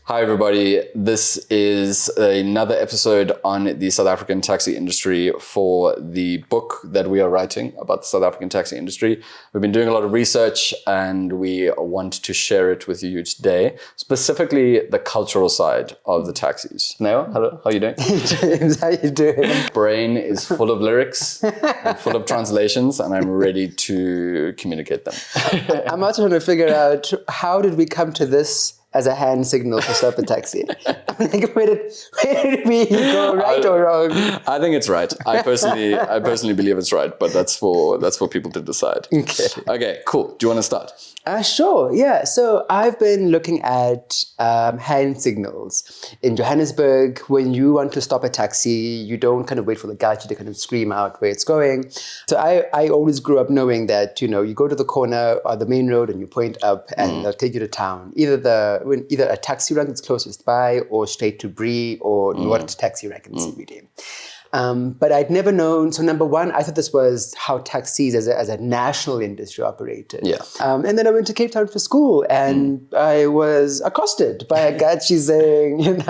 Hi, everybody. This is another episode on the South African taxi industry for the book that we are writing about the South African taxi industry. We've been doing a lot of research and we want to share it with you today, specifically the cultural side of the taxis. Neo, hello, how are you doing? James, how you doing? Brain is full of lyrics and full of translations, and I'm ready to communicate them. I'm also trying to figure out how did we come to this as a hand signal to stop a taxi. Like, where did we go right or wrong? I think it's right. I personally believe it's right, but that's for people to decide. Okay, cool. Do you want to start? Sure, yeah. So I've been looking at hand signals. In Johannesburg, when you want to stop a taxi, you don't kind of wait for the guy to kind of scream out where it's going. So I always grew up knowing that, you go to the corner or the main road and you point up and they'll take you to town. Either a taxi rank that's closest by or straight to Bree or what taxi rank in the CBD. But I'd never known. So number one, I thought this was how taxis as a national industry operated. Yeah. And then I went to Cape Town for school and I was accosted by a gachi saying,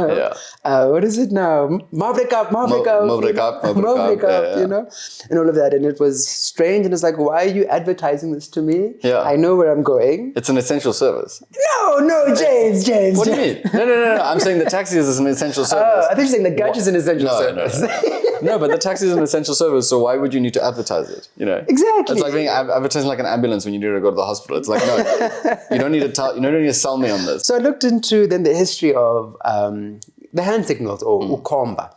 what is it now? Mavrekap, and all of that. And it was strange. And it's like, why are you advertising this to me? Yeah. I know where I'm going. It's an essential service. No, James. What do you mean? No. I'm saying the taxi is an essential service. I think you're saying the gachi is an essential service. No, but the taxi is an essential service, so why would you need to advertise it? Exactly. It's like being advertising like an ambulance when you need to go to the hospital. It's like, no, you don't need to sell me on this. So I looked into then the history of the hand signals or ukomba.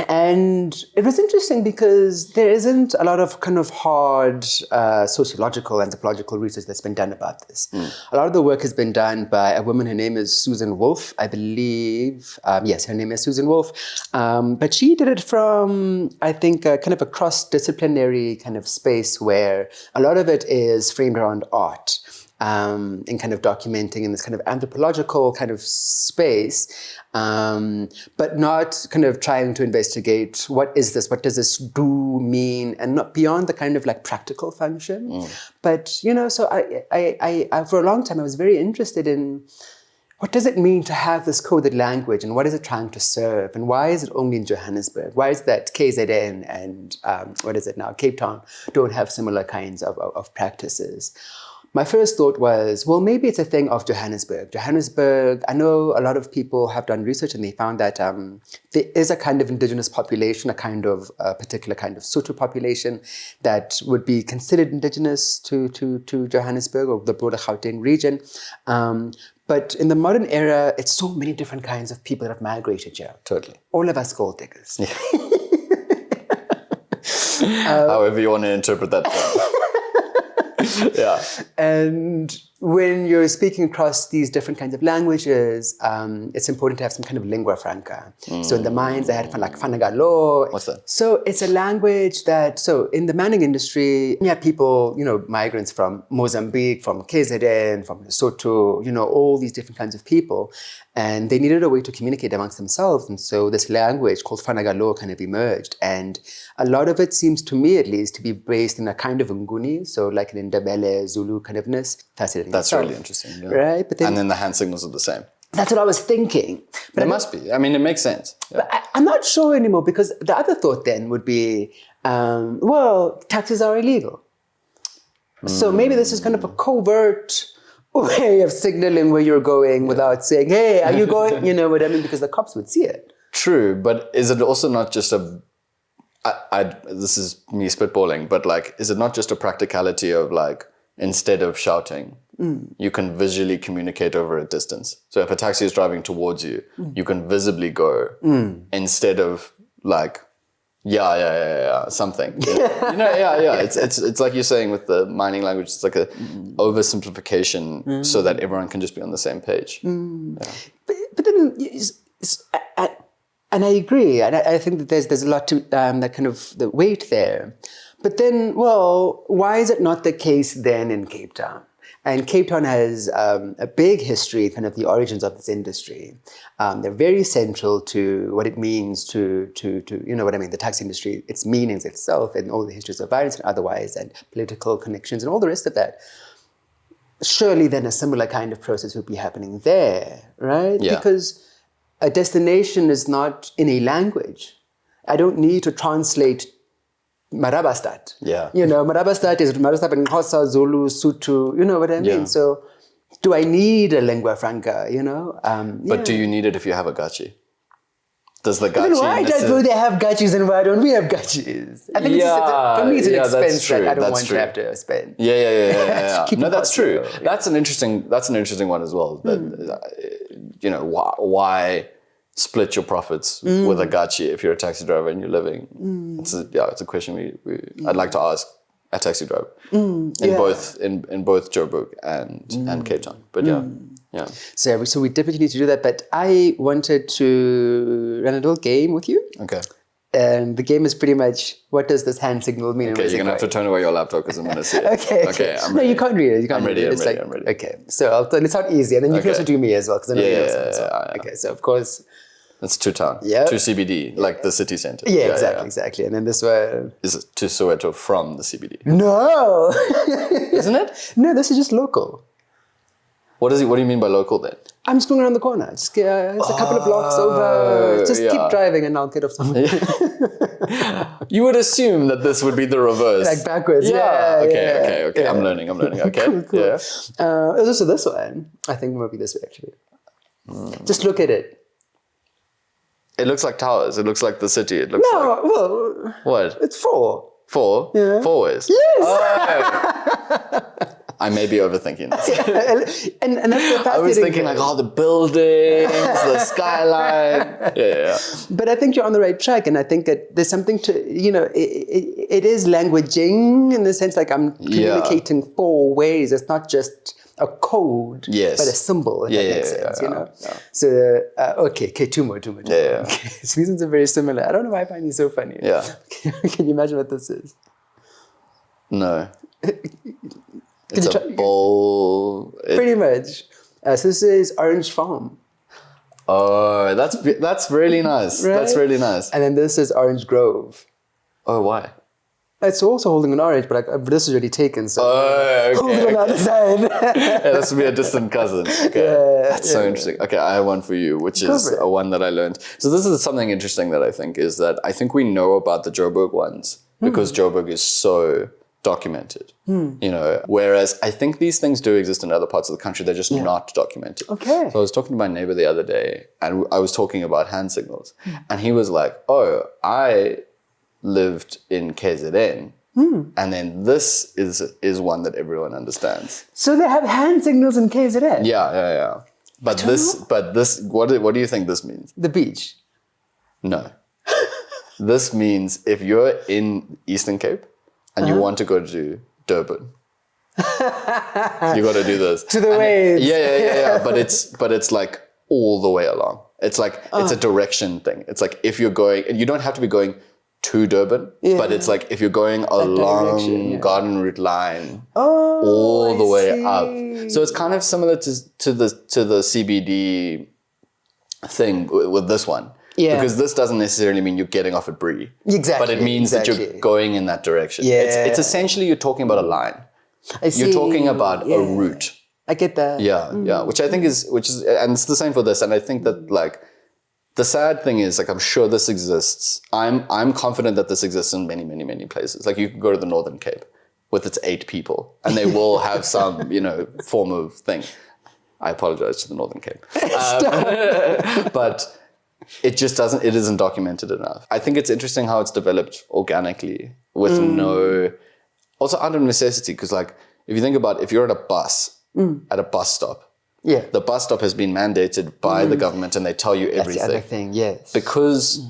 And it was interesting because there isn't a lot of kind of hard sociological, anthropological research that's been done about this. A lot of the work has been done by a woman, her name is Susan Wolf, I believe. Yes, her name is Susan Wolf. But she did it from, I think, kind of a cross-disciplinary kind of space where a lot of it is framed around art. In kind of documenting in this kind of anthropological kind of space, but not kind of trying to investigate what is this, what does this do mean, and not beyond the kind of like practical function. But, so I for a long time, I was very interested in what does it mean to have this coded language and what is it trying to serve? And why is it only in Johannesburg? Why is it that KZN and Cape Town don't have similar kinds of practices? My first thought was, well, maybe it's a thing of Johannesburg. Johannesburg, I know a lot of people have done research and they found that there is a kind of indigenous population, a particular kind of Sotho population that would be considered indigenous to Johannesburg or the broader Gauteng region. But in the modern era, it's so many different kinds of people that have migrated here. Totally. All of us gold diggers. Yeah. However you want to interpret that term. Yeah. And when you're speaking across these different kinds of languages, it's important to have some kind of lingua franca. So in the mines, I had like Fanagalo. What's that? So it's a language so in the mining industry, you have people, migrants from Mozambique, from KZN, from Lesotho, all these different kinds of people. And they needed a way to communicate amongst themselves. And so this language called Fanagalo kind of emerged. And a lot of it seems to me, at least, to be based in a kind of Nguni, so like an Ndebele, Zulu kind ofness. That's really interesting. Yeah. Right? But and then the hand signals are the same. That's what I was thinking. But it must be. I mean, it makes sense. Yeah. But I'm not sure anymore because the other thought then would be, taxis are illegal. So maybe this is kind of a covert way of signaling where you're going without saying, hey, are you going? You know what I mean? Because the cops would see it. True, but is it also not just this is me spitballing, but like, is it not just a practicality of like, instead of shouting, you can visually communicate over a distance. So if a taxi is driving towards you, you can visibly go instead of like, something. It's like you're saying with the mining language, it's like a oversimplification so that everyone can just be on the same page. Yeah. But then, and I agree, and I think that there's a lot to that kind of the weight there. But then, why is it not the case then in Cape Town? And Cape Town has a big history, kind of the origins of this industry. They're very central to what it means to the taxi industry, its meanings itself, and all the histories of violence and otherwise, and political connections and all the rest of that. surely then a similar kind of process would be happening there, right? Yeah. Because a destination is not in a language. I don't need to translate Marabastad. Yeah. Marabastad is Marabastad in Xhosa, Zulu, Sotho, you know what I mean? Yeah. So do I need a lingua franca, But do you need it if you have a gachi? Does the Then gachi... why do they have gachis and why don't we have gachis? I think for me it's an expense that I don't want to have to spend. Yeah. Keep No, it that's true. possible, yeah. That's an interesting one as well. That, why split your profits with a gachi if you're a taxi driver and you're living? It's a question I'd like to ask a taxi driver in both Joburg and Cape Town. But yeah. So we definitely need to do that. But I wanted to run a little game with you. Okay. And the game is pretty much, what does this hand signal mean? Okay, you're going to have to turn away your laptop because I'm going to see it. Okay. I'm no, ready. you can't read it. You can't I'm ready, read it. I'm ready. Okay, so it's not easy. And then you can also do me as well because I know you know some. Yeah. Okay, so of course. It's to town. Yep. To CBD, like the city center. Yeah, exactly. And then this one. Is it to Soweto from the CBD? No. Isn't it? No, this is just local. What do you mean by local then? I'm just going around the corner. It's a couple of blocks over. Just keep driving and I'll get off somewhere. You would assume that this would be the reverse. Like backwards. Okay. Yeah. I'm learning. Okay. Cool. Yeah. Also this one. I think maybe this way actually. Just look at it. It looks like towers. It looks like the city. It looks well, what? It's 4. 4? Yeah. 4 ways? Yes! Oh. I may be overthinking this. and that's the fascinating I was thinking like, the buildings, the skyline. Yeah. But I think you're on the right track. And I think that there's something to, it is languaging in the sense like I'm communicating 4 ways. It's not just a code, but a symbol, if that makes sense, Yeah. So, okay, 2 more. Yeah. Okay. So these ones are very similar. I don't know why I find these so funny. Yeah. Can you imagine what this is? No. It's a bowl. Pretty much. So this is Orange Farm. Oh, that's really nice. Right? That's really nice. And then this is Orange Grove. Oh, why? It's also holding an orange, but this is already taken. So hold it on the other side. This would be a distant cousin. Okay, that's so interesting. Okay, I have one for you, which is a one that I learned. So this is something interesting that I think is that I think we know about the Joburg ones because Joburg is so documented. Whereas I think these things do exist in other parts of the country. They're just not documented. Okay. So I was talking to my neighbor the other day, and I was talking about hand signals, and he was like, "Oh, I lived in KZN, and then this is one that everyone understands." So they have hand signals in KZN? Yeah. But this, what do you think this means? The beach. No. This means if you're in Eastern Cape and you want to go to Durban, you got to do this. To the waves. Yeah. But it's like all the way along. It's like, it's a direction thing. It's like if you're going, and you don't have to be going to Durban, but it's like if you're going along Garden Route line all the way up. So it's kind of similar to the CBD thing with this one. Yeah. Because this doesn't necessarily mean you're getting off at Bree. Exactly. But it means that you're going in that direction. Yeah. It's essentially you're talking about a line. I see. You're talking about a route. I get that. Yeah. Which I think is, and it's the same for this. And I think that like, the sad thing is, like, I'm sure this exists. I'm confident that this exists in many, many, many places. Like, you could go to the Northern Cape with its 8 people, and they will have some, form of thing. I apologize to the Northern Cape, but it just doesn't. It isn't documented enough. I think it's interesting how it's developed organically with no, also out of necessity. Because, like, if you think about, if you're at a bus stop. Yeah, the bus stop has been mandated by the government, and they tell you everything. That's the other thing, yes. Because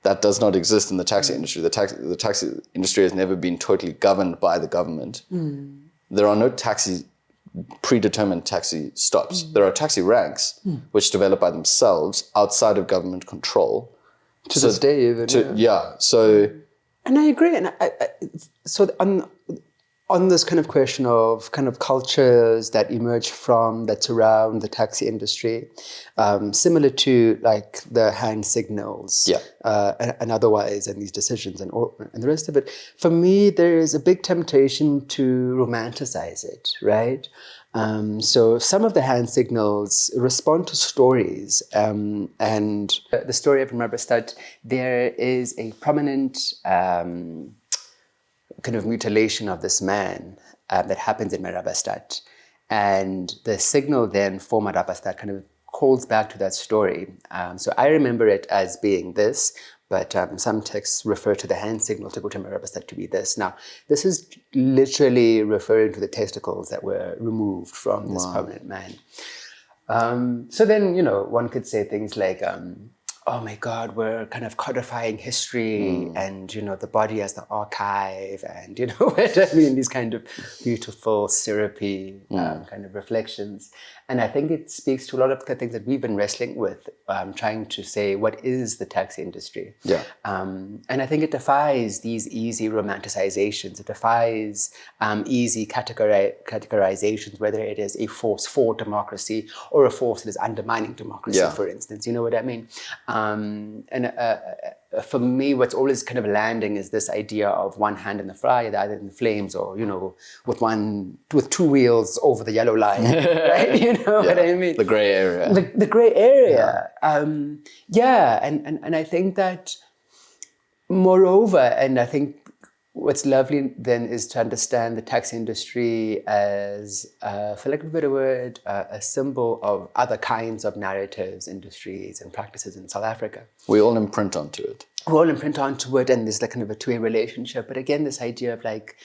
that does not exist in the taxi industry. The taxi industry has never been totally governed by the government. There are no predetermined taxi stops. There are taxi ranks, which develop by themselves outside of government control. To this day, even. So. And I agree. And so on this kind of question of kind of cultures that emerge that surround the taxi industry, similar to like the hand signals and otherwise, and these decisions and the rest of it, for me, there is a big temptation to romanticize it, right? So some of the hand signals respond to stories. And the story of Marabastad, there is a prominent kind of mutilation of this man that happens in Marabastad. And the signal then for Marabastad kind of calls back to that story. So I remember it as being this, but some texts refer to the hand signal to go to Marabastad to be this. Now, this is literally referring to the testicles that were removed from this prominent man. So then, one could say things like, oh my God, we're kind of codifying history and, the body as the archive and, what I mean, these kind of beautiful, syrupy kind of reflections. And I think it speaks to a lot of the things that we've been wrestling with, trying to say, what is the taxi industry? Yeah. And I think it defies these easy romanticizations. It defies easy categorizations, whether it is a force for democracy or a force that is undermining democracy, for instance. You know what I mean? For me, what's always kind of landing is this idea of one hand in the fire, the other in the flames, or, with two wheels over the yellow line, right? You know what I mean? The gray area. The gray area. And I think that, moreover, and I think what's lovely then is to understand the taxi industry as, for lack of a better word, a symbol of other kinds of narratives, industries, and practices in South Africa. We all imprint onto it. We all imprint onto it, and there's like kind of a two-way relationship. But again, this idea of like,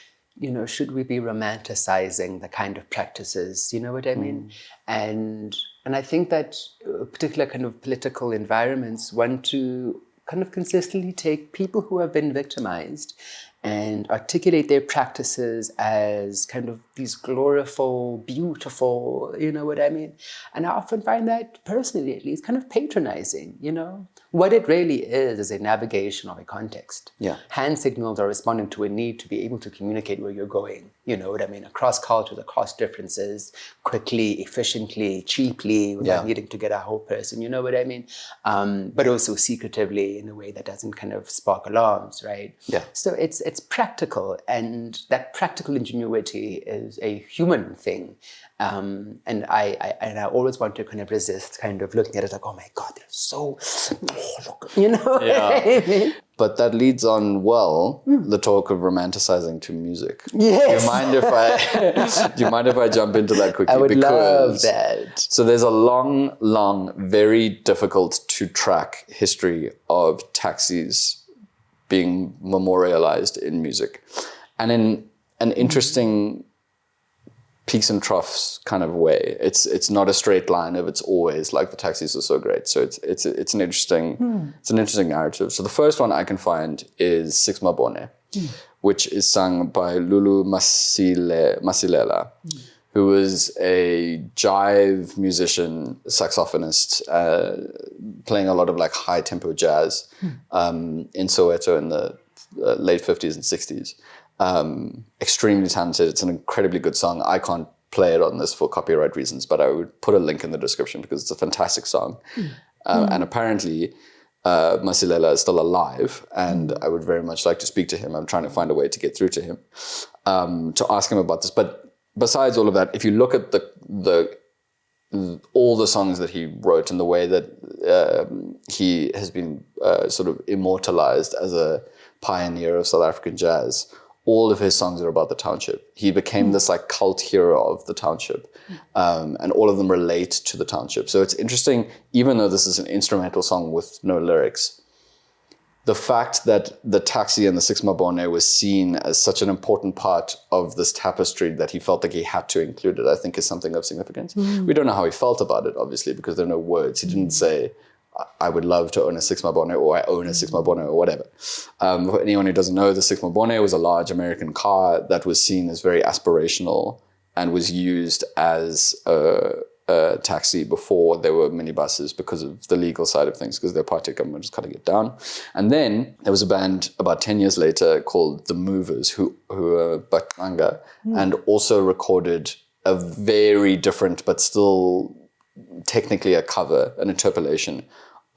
should we be romanticizing the kind of practices? You know what I mean? And I think that particular kind of political environments want to kind of consistently take people who have been victimized and articulate their practices as kind of these gloriful, beautiful, you know what I mean? And I often find that, personally at least, kind of patronizing, What it really is a navigation of a context. Yeah. Hand signals are responding to a need to be able to communicate where you're going, you know what I mean? Across cultures, across differences, quickly, efficiently, cheaply, without needing to get a whole person, you know what I mean? But also secretively in a way that doesn't kind of spark alarms, right? Yeah. So it's practical, and that practical ingenuity is a human thing. And I always want to kind of resist kind of looking at it like, oh my God, they're so, look, you know? Yeah. I mean? But that leads on the talk of romanticizing to music. Yes. Do you mind if I jump into that quickly? I would love that. So there's a long, very difficult to track history of taxis being memorialized in music. And in an interesting peaks and troughs kind of way. It's not a straight line of it's always like the taxis are so great. So it's an interesting narrative. So the first one I can find is Six Mabone, which is sung by Lulu Masilela, who was a jive musician, saxophonist, playing a lot of like high tempo jazz in Soweto in the late 50s and 60s. Extremely talented. It's an incredibly good song. I can't play it on this for copyright reasons, but I would put a link in the description because it's a fantastic song. And apparently Masilela is still alive, and I would very much like to speak to him. I'm trying to find a way to get through to him to ask him about this. But besides all of that, if you look at all the songs that he wrote and the way that he has been sort of immortalized as a pioneer of South African jazz, all of his songs are about the township. He became this like cult hero of the township, and all of them relate to the township. So it's interesting, even though this is an instrumental song with no lyrics, the fact that the taxi and the Six Mabone was seen as such an important part of this tapestry that he felt like he had to include it, I think is something of significance. We don't know how he felt about it, obviously, because there are no words. He didn't say, I would love to own a Six Mabone, or I own a Six Mabone, or whatever. For anyone who doesn't know, the Six Mabone was a large American car that was seen as very aspirational and was used as a taxi before there were minibuses because of the legal side of things, because the apartheid government was cutting it down. And then there was a band about 10 years later called The Movers who were Bakanga and also recorded a very different but still technically a cover, an interpolation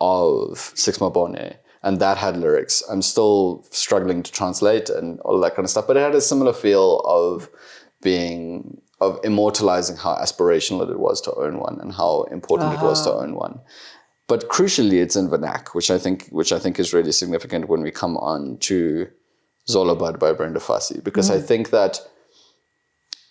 of Six Mabone, and that had lyrics. I'm still struggling to translate and all that kind of stuff, but it had a similar feel of being immortalizing how aspirational it was to own one and how important it was to own one. But crucially, it's in vernac, which I think is really significant when we come on to Zola by Brenda Fassie, because I think that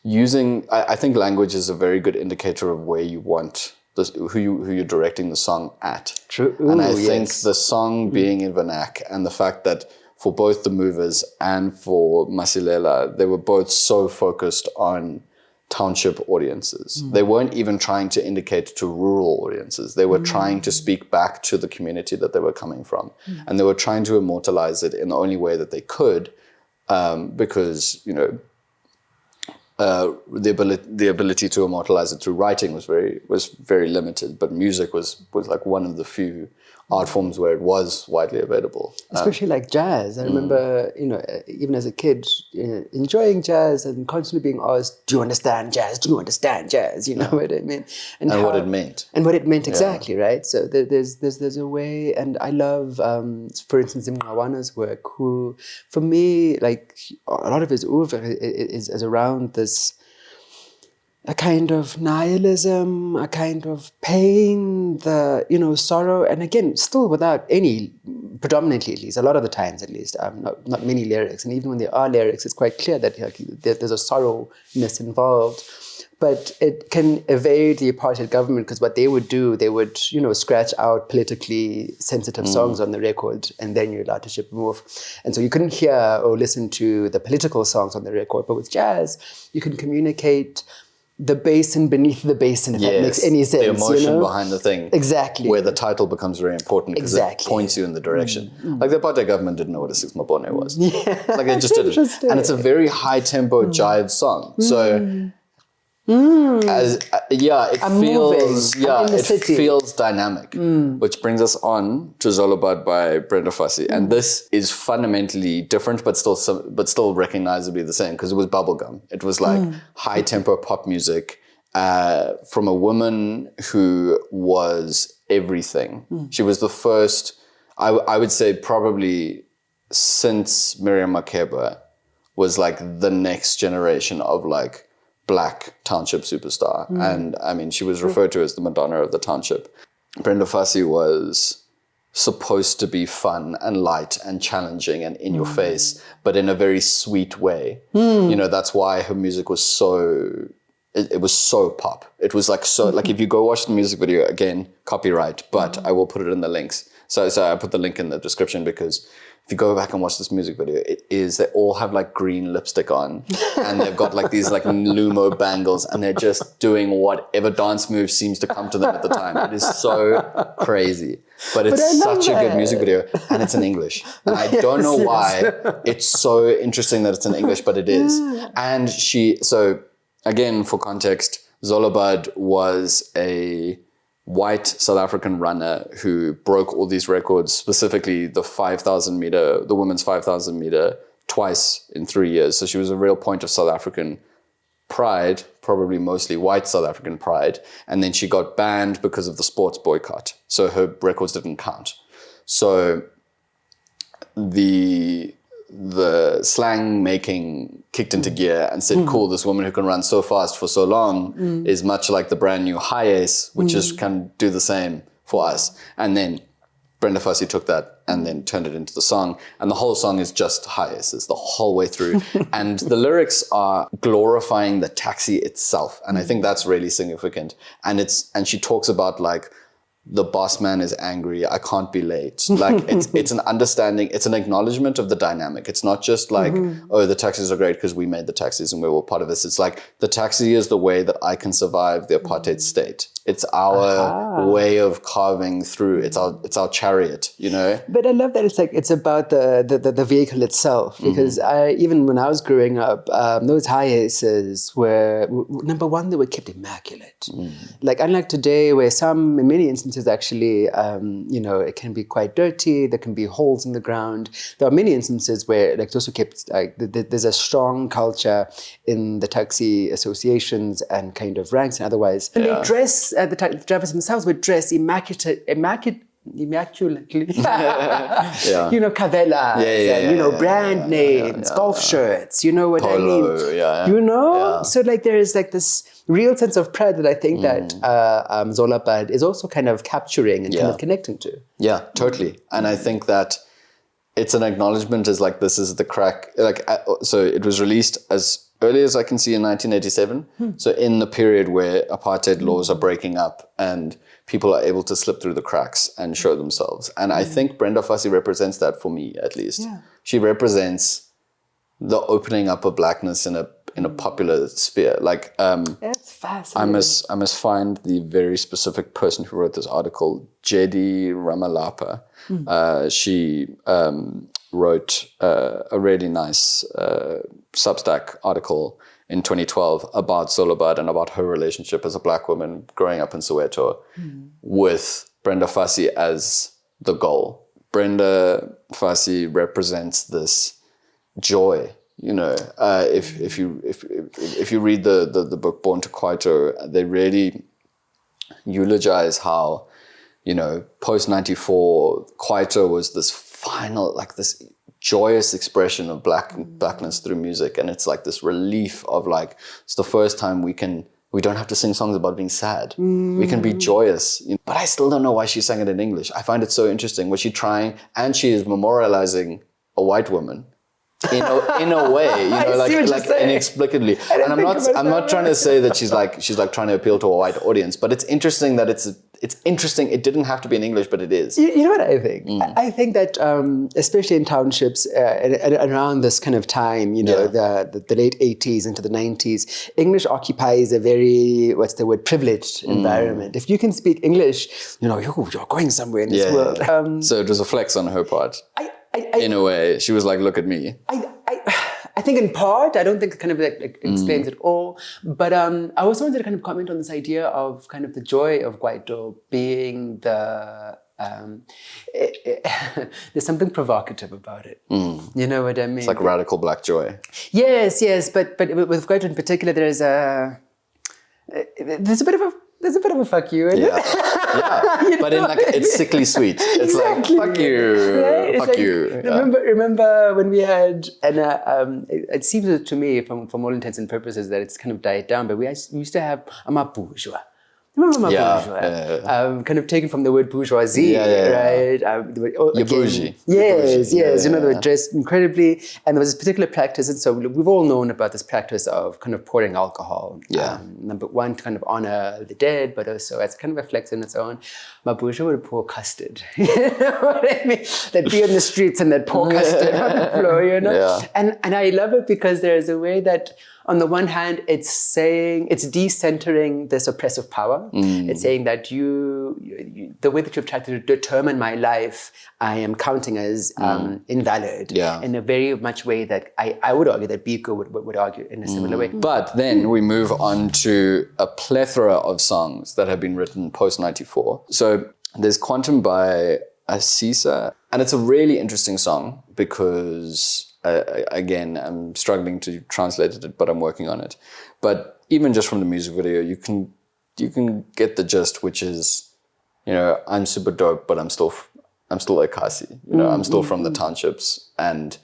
I think language is a very good indicator of where you want who you're directing the song at. True. And I think the song being in vernac and the fact that for both the movers and for Masilela, they were both so focused on township audiences. They weren't even trying to indicate to rural audiences. They were trying to speak back to the community that they were coming from. And they were trying to immortalize it in the only way that they could, because, the ability to immortalize it through writing was very limited, but music was like one of the few art forms where it was widely available. Especially like jazz. I remember, even as a kid, enjoying jazz and constantly being asked, "Do you understand jazz? Do you understand jazz?" You know what I mean? And what it meant. And what it meant exactly, right? So there's a way, and I love, for instance, Mngawana's work, who, for me, like a lot of his oeuvre is around this, a kind of nihilism, a kind of pain, sorrow, and again, still without any, predominantly at least, a lot of the times at least, not many lyrics. And even when there are lyrics, it's quite clear that there's a sorrowness involved. But it can evade the apartheid government, because what they would do, they would, scratch out politically sensitive songs on the record, and then you're allowed to ship them off. And so you couldn't hear or listen to the political songs on the record. But with jazz, you can communicate the basin beneath the basin, if that makes any sense. The emotion behind the thing. Exactly. Where the title becomes very important because it points you in the direction. Like the apartheid government didn't know what a six mabone was. Yeah. Like they just didn't. And it's a very high tempo jive song. So it feels dynamic, which brings us on to Zola by Brenda Fassie. And this is fundamentally different, but still recognizably the same, because it was bubblegum. It was like high tempo pop music from a woman who was everything. She was the first, I would say probably since Miriam Makeba, was like the next generation of like Black township superstar. And I mean, she was referred to as the Madonna of the township. Brenda Fassie was supposed to be fun and light and challenging and in your face, but in a very sweet way. That's why her music was so, it was so pop. It was like, so like if you go watch the music video, again, copyright, but I will put it in the links. So I put the link in the description, because if you go back and watch this music video, they all have like green lipstick on, and they've got like these like Lumo bangles, and they're just doing whatever dance move seems to come to them at the time. It is so crazy, but it's such a good music video, and it's in English. And I don't know why it's so interesting that it's in English, but it is. And so again, for context, Zola was a white South African runner who broke all these records, specifically the 5,000 meter, the women's 5,000 meter, twice in 3 years. So she was a real point of South African pride, probably mostly white South African pride. And then she got banned because of the sports boycott. So her records didn't count. So the slang making kicked into gear and said, cool, this woman who can run so fast for so long is much like the brand new high ace, which can do the same for us. And then Brenda Fassie took that and then turned it into the song. And the whole song is just high aces the whole way through. And the lyrics are glorifying the taxi itself. And I think that's really significant. And she talks about like, the boss man is angry, I can't be late. Like it's an understanding, it's an acknowledgement of the dynamic. It's not just like, oh, the taxis are great because we made the taxis and we're all part of this. It's like the taxi is the way that I can survive the apartheid state. It's our way of carving through. It's our chariot, But I love that it's about the vehicle itself, because even when I was growing up, those high aces were, number one, they were kept immaculate. Like unlike today, where in many instances actually, it can be quite dirty. There can be holes in the ground. There are many instances where it's also kept, like there's a strong culture in the taxi associations and kind of ranks and otherwise. And they dress, the drivers themselves would dress immaculately immaculately, Yeah. you know, Cavellas, and, you know, brand names, golf shirts, you know what I mean? You know? So like there is like this real sense of pride that I think that Zola Bud is also kind of capturing and kind of connecting to. Yeah, totally. And I think that it's an acknowledgement as like, this is the crack. Like, so it was released as early as I can see in 1987. So in the period where apartheid laws are breaking up and people are able to slip through the cracks and show themselves. And I think Brenda Fassie represents that for me, at least. Yeah. She represents the opening up of blackness in a popular sphere. Like, That's fascinating. I must find the very specific person who wrote this article, Jedi Ramalapa. She wrote a really nice Substack article in 2012 about Zola Bud and about her relationship as a black woman growing up in Soweto with Brenda Fassie as the goal. Brenda Fassie represents this joy. You know, if you read the book Born to Kwaito, they really eulogize how, you know, post 94, Kwaito was this final, like this joyous expression of blackness through music, and it's like this relief of like, it's the first time we don't have to sing songs about being sad. We can be joyous. You know? But I still don't know why she sang it in English. I find it so interesting. Was she trying, and she is memorializing a white woman in a way, you know, like inexplicably. And I'm not trying to say that she's like trying to appeal to a white audience, but it's interesting that it's interesting. It didn't have to be in English, but it is. You know what I think? I think that especially in townships and around this kind of time, you know, the late 80s into the 90s, English occupies a very, what's the word, privileged environment. If you can speak English, you know, you're going somewhere in this world. So it was a flex on her part. In a way, she was like, "Look at me." I think in part, I don't think it kind of like explains it all, but I also wanted to kind of comment on this idea of kind of the joy of Kwaito being the there's something provocative about it. You know what I mean? It's like radical black joy. Yes, but with Kwaito in particular, there's a bit of a fuck you in it. Yeah, but in like, it's sickly sweet. It's exactly. like, fuck you, right? fuck like, you. Remember when we had, and it seems to me, from all intents and purposes, that it's kind of died down, but we used to have a bourgeois. Remember bourgeois? Kind of taken from the word bourgeoisie, right? You're bougie. Yes. You know, they were dressed incredibly, and there was this particular practice, and so we've all known about this practice of kind of pouring alcohol. Number one, to kind of honor the dead, but also as kind of a flex in its own. My bourgeois would pour custard. You know what I mean? They'd be on the streets and they'd pour custard on the floor, you know? Yeah. And I love it because there's a way that, on the one hand, it's decentering this oppressive power. It's saying that you, the way that you've tried to determine my life, I am counting as invalid in a very much way that I would argue that Biko would argue in a similar way. But then we move on to a plethora of songs that have been written post 94. So there's Quantum by Asisa, and it's a really interesting song because again, I'm struggling to translate it, but I'm working on it. But even just from the music video, you can get the gist, which is, you know, I'm super dope, but I'm still a Kasi. You know, I'm still from the townships, and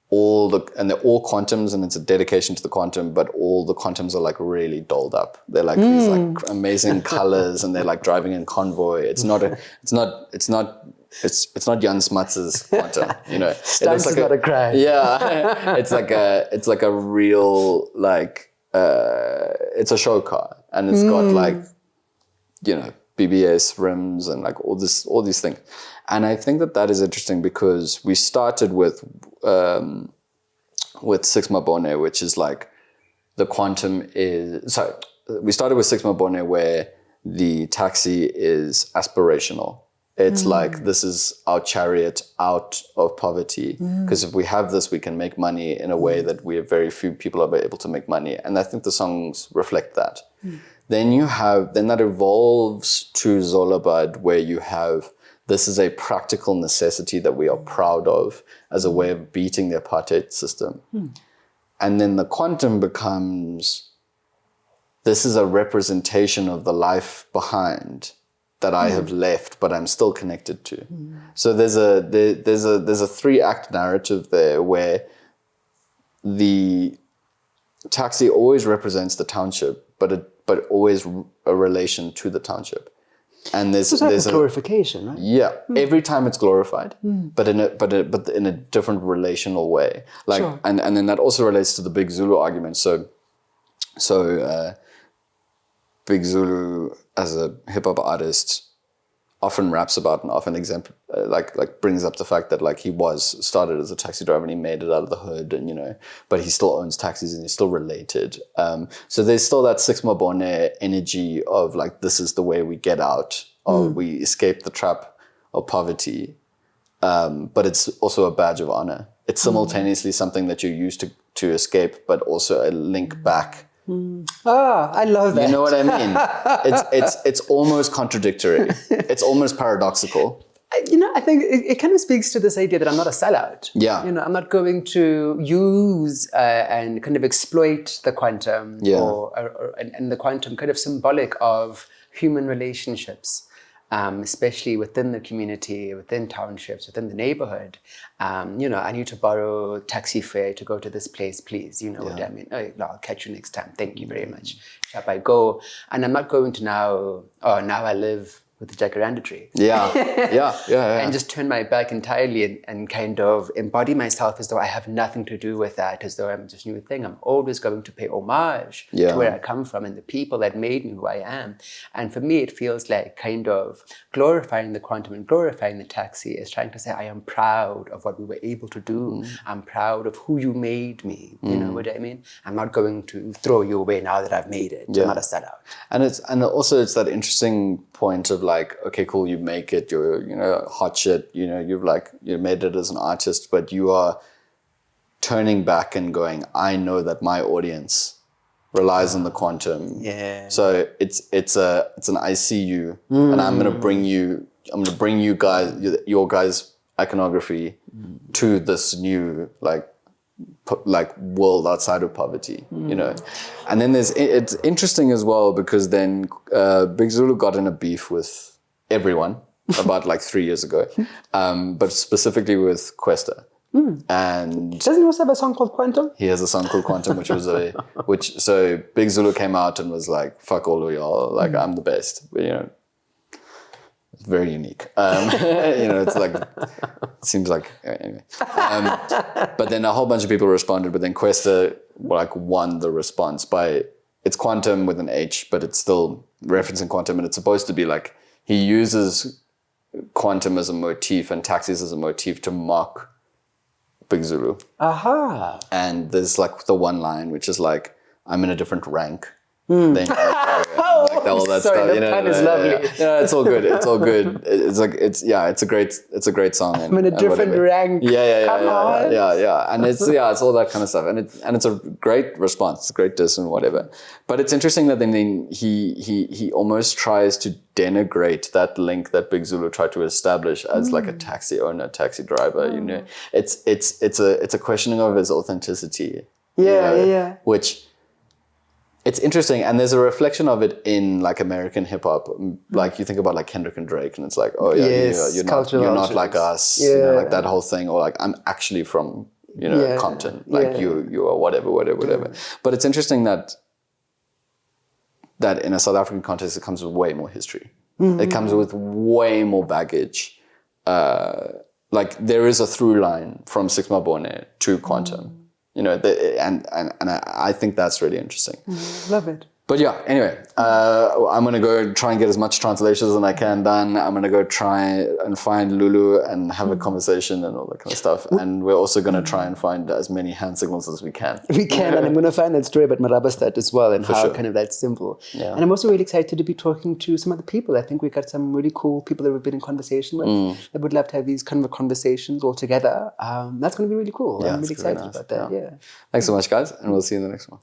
they're all quantums, and it's a dedication to the quantum, but all the quantums are like really dolled up. They're like these like amazing colors, and they're like driving in convoy. It's not Jan Smuts's quantum, you know. Stunts is not a crime. Yeah, it's like a real like it's a show car, and it's got like, you know, BBS rims and like all these things. And I think that is interesting because we started with Six Mabone, which is like the quantum is, sorry, we started with Six Mabone where the taxi is aspirational. It's like, this is our chariot out of poverty. Because if we have this, we can make money in a way that very few people are able to make money. And I think the songs reflect that. Then that evolves to Zola Bud, where you have, this is a practical necessity that we are proud of as a way of beating the apartheid system. And then the quantum becomes, this is a representation of the life behind that I have left, but I'm still connected to. So there's a 3-act narrative there where the taxi always represents the township, but always a relation to the township. And there's a glorification, right? Yeah, every time it's glorified, but in a different relational way. Like, Sure. and then that also relates to the Big Zulu argument. So Big Zulu as a hip hop artist often raps about and often like brings up the fact that like he was started as a taxi driver and he made it out of the hood, and but he still owns taxis and he's still related. So there's still that six mabone energy of like, this is the way we get out, or we escape the trap of poverty. But it's also a badge of honor. It's simultaneously something that you're used to escape, but also a link back. I love that. You know what I mean? It's almost contradictory. It's almost paradoxical. I think it kind of speaks to this idea that I'm not a sellout. Yeah. I'm not going to use and kind of exploit the quantum, and the quantum kind of symbolic of human relationships. Especially within the community, within townships, within the neighborhood. I need to borrow taxi fare to go to this place, please. You know what I mean? Oh, I'll catch you next time. Thank you very much. Shall I go? And I'm not going to now I live with the jacaranda tree. Yeah. And just turn my back entirely and kind of embody myself as though I have nothing to do with that, as though I'm this new thing. I'm always going to pay homage to where I come from and the people that made me who I am. And for me, it feels like kind of glorifying the quantum and glorifying the taxi is trying to say, I am proud of what we were able to do. I'm proud of who you made me. You know what I mean? I'm not going to throw you away now that I've made it. I'm not a sellout. And also it's that interesting point of like, okay, cool, you make it, you're hot shit, you've like you made it as an artist, but you are turning back and going, I know that my audience relies on the quantum. Yeah. So it's an I see you, and I'm gonna bring you guys, your guys' iconography to this new like world outside of poverty, and then it's interesting as well because then Big Zulu got in a beef with everyone about like 3 years ago, but specifically with Questa. And doesn't he also have a song called Quantum? He has a song called Quantum, so Big Zulu came out and was like, fuck all of y'all, like I'm the best, but it's very unique. It's like, it seems like, anyway. But then a whole bunch of people responded, but then Questa won the response by, it's quantum with an H, but it's still referencing quantum, and it's supposed to be like, he uses quantum as a motif and taxis as a motif to mock Big Zulu. Aha. And there's like the one line, which is like, I'm in a different rank. Then all that stuff. The pun is lovely. Yeah, it's all good. It's all good. It's a great song. I'm in a different rank. Yeah. And it's all that kind of stuff. And it's a great response. It's a great diss and whatever. But it's interesting that then he almost tries to denigrate that link that Big Zulu tried to establish as like a taxi owner, taxi driver. It's a questioning of his authenticity. Yeah. Which, it's interesting, and there's a reflection of it in like American hip hop. Like you think about like Kendrick and Drake, and it's like, oh yeah, you're not like us, like that whole thing, or like I'm actually from Compton, like you are whatever. But it's interesting that in a South African context, it comes with way more history. It comes with way more baggage. Like there is a through line from Six Mabone to Quantum. And I think that's really interesting. Love it. But yeah, anyway, I'm going to go try and get as much translations as I can done. I'm going to go try and find Lulu and have a conversation and all that kind of stuff. And we're also going to try and find as many hand signals as we can. And I'm going to find that story about Marabastad as well and how kind of that's simple. Yeah. And I'm also really excited to be talking to some other people. I think we've got some really cool people that we've been in conversation with. I would love to have these kind of conversations all together. That's going to be really cool. I'm really excited about that. Yeah. Thanks so much, guys. And we'll see you in the next one.